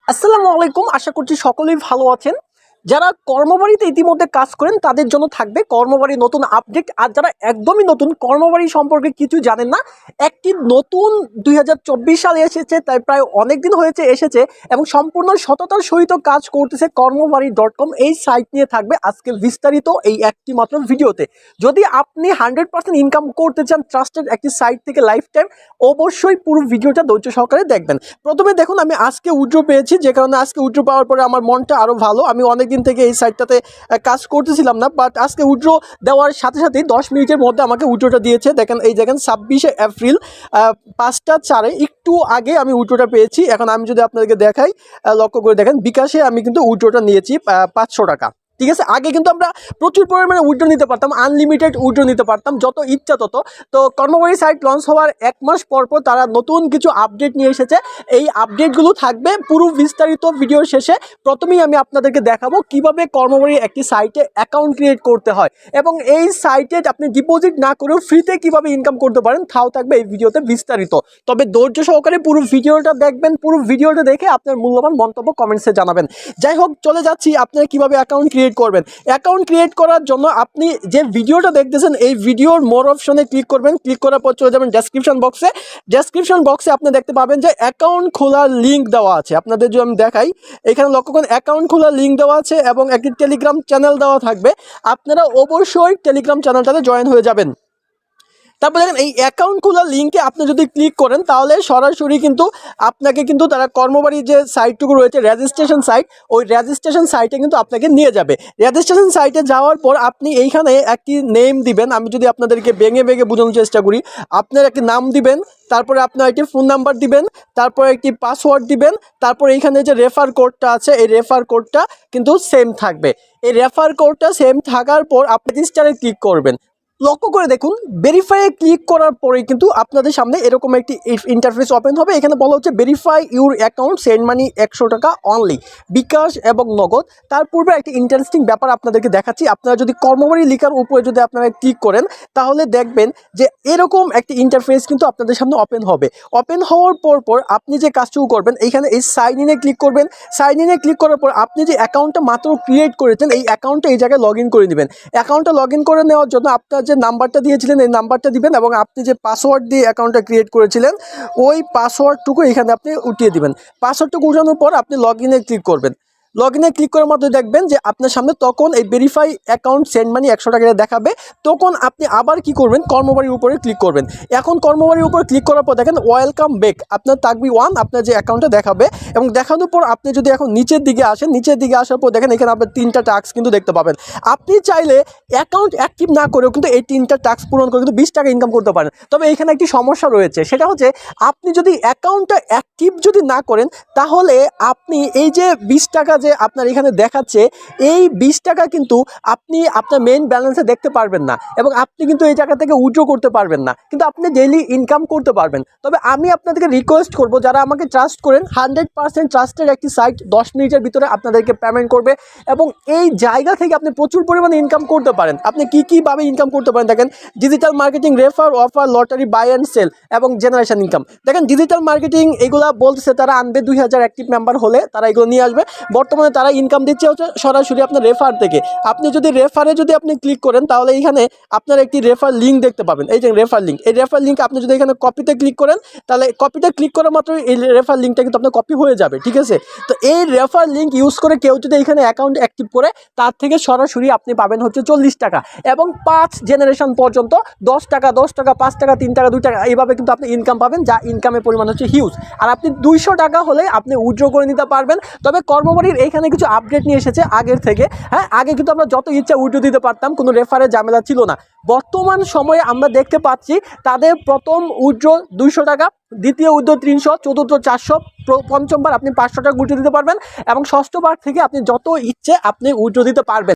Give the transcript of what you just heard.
আসসালামু আলাইকুম। আশা করছি সকলেই ভালো আছেন। যারা কর্মবাড়িতে ইতিমধ্যে কাজ করেন তাদের জন্য থাকবে কর্মবাড়ি নতুন আপডেট। আর যারা একদমই নতুন কর্মবাড়ি সম্পর্কে কিছু জানেন না, একটি নতুন 2024 সালে এসেছে, তাই প্রায় অনেক দিন হয়েছে এসেছে এবং সম্পূর্ণ সততার সহিত কাজ করতেছে কর্মবাড়ি.com। এই সাইট নিয়ে থাকবে আজকে বিস্তারিত এই একটি মাত্র ভিডিওতে। যদি আপনি 100% ইনকাম করতে চান ট্রাস্টেড একটি সাইট থেকে লাইফ টাইম, অবশ্যই পুরো ভিডিওটা ধৈর্য সহকারে দেখবেন। প্রথমে দেখুন, আমি আজকে উইথড্র পেয়েছি, যে কারণে আজকে উইথড্র পাওয়ার পরে আমার মনটা আরও ভালো। আমি অনেকদিন থেকে এই সাইটটাতে কাজ করতেছিলাম না, বাট আজকে উইথড্র দেওয়ার সাথে সাথেই 10 মিনিটের মধ্যে আমাকে উইথড্রটা দিয়েছে। দেখেন, এই দেখেন 26শে এপ্রিল 5টা 4 একটু আগে আমি উইথড্রটা পেয়েছি। এখন আমি যদি আপনাদেরকে দেখাই, লক্ষ্য করে দেখেন, বিকাশে আমি কিন্তু উইথড্রটা নিয়েছি 500 টাকা। ঠিক আছে, আগে কিন্তু আমরা প্রচুর পরিমাণে উইথড্র নিতে পারতাম, আনলিমিটেড উইথড্র নিতে পারতাম, যত ইচ্ছা তত। তো কর্মবাড়ি সাইট লঞ্চ হওয়ার 1 মাস পর তারা নতুন কিছু আপডেট নিয়ে এসেছে। এই আপডেটগুলো থাকবে পুরো বিস্তারিত ভিডিওর শেষে। প্রথমেই আমি আপনাদেরকে দেখাবো কিভাবে কর্মবাড়ির একটি সাইটে অ্যাকাউন্ট ক্রিয়েট করতে হয় এবং এই সাইটে আপনি ডিপোজিট না করেও ফ্রিতে কিভাবে ইনকাম করতে পারেন, তাও থাকবে এই ভিডিওতে বিস্তারিত। তবে ধৈর্য সহকারে পুরো ভিডিওটা দেখবেন। পুরো ভিডিওটা দেখে আপনার মূল্যবান মন্তব্য কমেন্টসে জানাবেন। যাই হোক, চলে যাচ্ছি আপনারা কিভাবে অ্যাকাউন্ট ক্রিয়েট করবেন। অ্যাকাউন্ট ক্রিয়েট করার জন্য আপনি যে ভিডিওটা দেখতেছেন এই ভিডিওর মোর অপশনে ক্লিক করবেন। ক্লিক করার পর চলে যাবেন ডেসক্রিপশন বক্সে। ডেসক্রিপশন বক্সে আপনি দেখতে পাবেন যে অ্যাকাউন্ট খোলার লিঙ্ক দেওয়া আছে। আপনাদের যদি আমি দেখাই, এখানে লক্ষ্য করুন অ্যাকাউন্ট খোলার লিঙ্ক দেওয়া আছে এবং একটি টেলিগ্রাম চ্যানেল দেওয়া থাকবে। আপনারা অবশ্যই টেলিগ্রাম চ্যানেলটাতে জয়েন হয়ে যাবেন। তারপর দেখেন, এই অ্যাকাউন্ট খোলার লিঙ্কে আপনি যদি ক্লিক করেন তাহলে সরাসরি কিন্তু আপনাকে কিন্তু তারা কর্মবাড়ির যে সাইটটুকু রয়েছে রেজিস্ট্রেশন সাইট, ওই রেজিস্ট্রেশন সাইটে কিন্তু আপনাকে নিয়ে যাবে। রেজিস্ট্রেশন সাইটে যাওয়ার পর আপনি এইখানে একটি নেম দিবেন। আমি যদি আপনাদেরকে ভেঙে বোঝানোর চেষ্টা করি, আপনার একটি নাম দিবেন, তারপরে আপনার একটি ফোন নাম্বার দিবেন, তারপরে একটি পাসওয়ার্ড দিবেন, তারপরে এইখানে যে রেফার কোডটা আছে এই রেফার কোডটা কিন্তু সেম থাকবে। এই রেফার কোডটা সেম থাকার পর আপনি রেজিস্টারে ক্লিক করবেন। লক্ষ্য করে দেখুন, ভেরিফাইয়ে ক্লিক করার পরে কিন্তু আপনাদের সামনে এরকম একটি ইন্টারফেস ওপেন হবে। এখানে বলা হচ্ছে verify your account, send money 100 টাকা অনলি, বিকাশ এবং নগদ। তার পূর্বে একটি ইন্টারেস্টিং ব্যাপার আপনাদেরকে দেখাচ্ছি। আপনারা যদি কর্মবাড়ি লিখার উপরে যদি আপনারা ক্লিক করেন তাহলে দেখবেন যে এরকম একটি ইন্টারফেস কিন্তু আপনাদের সামনে ওপেন হবে। ওপেন হওয়ার পর আপনি যে কাজটুকু করবেন, এইখানে এই সাইন ইনে ক্লিক করবেন। সাইন ইনে ক্লিক করার পর আপনি যে অ্যাকাউন্টটা মাত্র ক্রিয়েট করেছেন এই অ্যাকাউন্টটা এই জায়গায় লগ ইন করে নেবেন। অ্যাকাউন্টটা লগ ইন করে নেওয়ার জন্য আপনার যে নাম্বারটা দিয়েছিলেন এই নাম্বারটা দিবেন এবং আপনি যে পাসওয়ার্ড দিয়ে অ্যাকাউন্টটা ক্রিয়েট করেছিলেন ওই পাসওয়ার্ডটুকু এখানে আপনি উঠিয়ে দিবেন। পাসওয়ার্ডটুকু উঠানোর পর আপনি লগ ইনে ক্লিক করবেন। লগ ইনে ক্লিক করার মাধ্যমে দেখবেন যে আপনার সামনে তখন এই ভেরিফাই অ্যাকাউন্ট, সেন্ড মানি 100 টাকা দেখাবে। তখন আপনি আবার কি করবেন, কর্মবাড়ির উপরে ক্লিক করবেন। এখন কর্মবাড়ির উপর ক্লিক করার পর দেখেন ওয়েলকাম ব্যাক, আপনার থাকবে 1, আপনার যে অ্যাকাউন্টটা দেখাবে। এবং দেখানোর পর আপনি যদি এখন নিচের দিকে আসেন, নিচের দিকে আসার পর দেখেন এখানে আপনার 3টা টাস্ক কিন্তু দেখতে পাবেন। আপনি চাইলে অ্যাকাউন্ট অ্যাক্টিভ না করেও কিন্তু এই 3টা টাস্ক পূরণ করে কিন্তু 20 টাকা ইনকাম করতে পারেন। তবে এখানে একটি সমস্যা রয়েছে, সেটা হচ্ছে আপনি যদি অ্যাকাউন্টটা অ্যাক্টিভ যদি না করেন তাহলে আপনি এই যে 20 টাকা যে আপনার এখানে দেখাচ্ছে এই 20 টাকা কিন্তু আপনি আপনার মেইন ব্যালেন্সে দেখতে পারবেন না এবং আপনি কিন্তু এই জায়গা থেকে উইথড্র করতে পারবেন না, কিন্তু আপনি ডেইলি ইনকাম করতে পারবেন। তবে আমি আপনাদেরকে রিকোয়েস্ট করব, যারা আমাকে ট্রাস্ট করেন, 100% ট্রাস্টেড একটি সাইট 10 মিনিটের ভিতরে আপনাদেরকে পেমেন্ট করবে এবং এই জায়গা থেকে আপনি প্রচুর পরিমাণে ইনকাম করতে পারেন। আপনি কীভাবে ইনকাম করতে পারেন দেখেন, digital marketing, refer, offer, lottery, buy and sell এবং জেনারেশন ইনকাম। দেখেন ডিজিটাল মার্কেটিং এগুলা বলতেছে তারা আনবে 2000 অ্যাক্টিভ মেম্বার হলে তারা এগুলো নিয়ে আসবে। বর্তমানে তারা ইনকাম দিচ্ছে হচ্ছে সরাসরি আপনার রেফার থেকে। আপনি যদি রেফারে যদি আপনি ক্লিক করেন তাহলে এইখানে আপনার একটি রেফার লিঙ্ক দেখতে পাবেন। এই যে রেফার লিঙ্ক, এই রেফার লিঙ্ক আপনি যদি এখানে কপিতে ক্লিক করেন তাহলে কপিতে ক্লিক করা মাত্র এই রেফার লিঙ্কটা কিন্তু আপনার কপি হয়ে যাবে। ঠিক আছে, তো এই রেফার লিঙ্ক ইউজ করে কেউ যদি এখানে অ্যাকাউন্ট অ্যাক্টিভ করে তার থেকে সরাসরি আপনি পাবেন হচ্ছে 40 টাকা এবং 5 জেনারেশন পর্যন্ত 10 টাকা, 10 টাকা, 5 টাকা, 3 টাকা, 2 টাকা এইভাবে কিন্তু আপনি ইনকাম পাবেন, যা ইনকামের পরিমাণ হচ্ছে হিউজ। আর আপনি 200 টাকা হলে আপনি উইথড্র করে নিতে পারবেন। তবে কর্মবাড়ির এইখানে কিছু আপডেট নিয়ে এসেছে আগের থেকে। হ্যাঁ, আগে কিন্তু আমরা যত ইচ্ছা উইথড্র দিতে পারতাম, কোনো রেফারের ঝামেলা ছিল না। বর্তমান সময়ে আমরা দেখতে পাচ্ছি তাদের প্রথম উইথড্র 200 টাকা, দ্বিতীয় উইথড্র 300, চতুর্থ 400, পঞ্চমবার আপনি 500 টাকা উইথড্র দিতে পারবেন এবং ষষ্ঠবার থেকে আপনি যত ইচ্ছে আপনি উইথড্র দিতে পারবেন।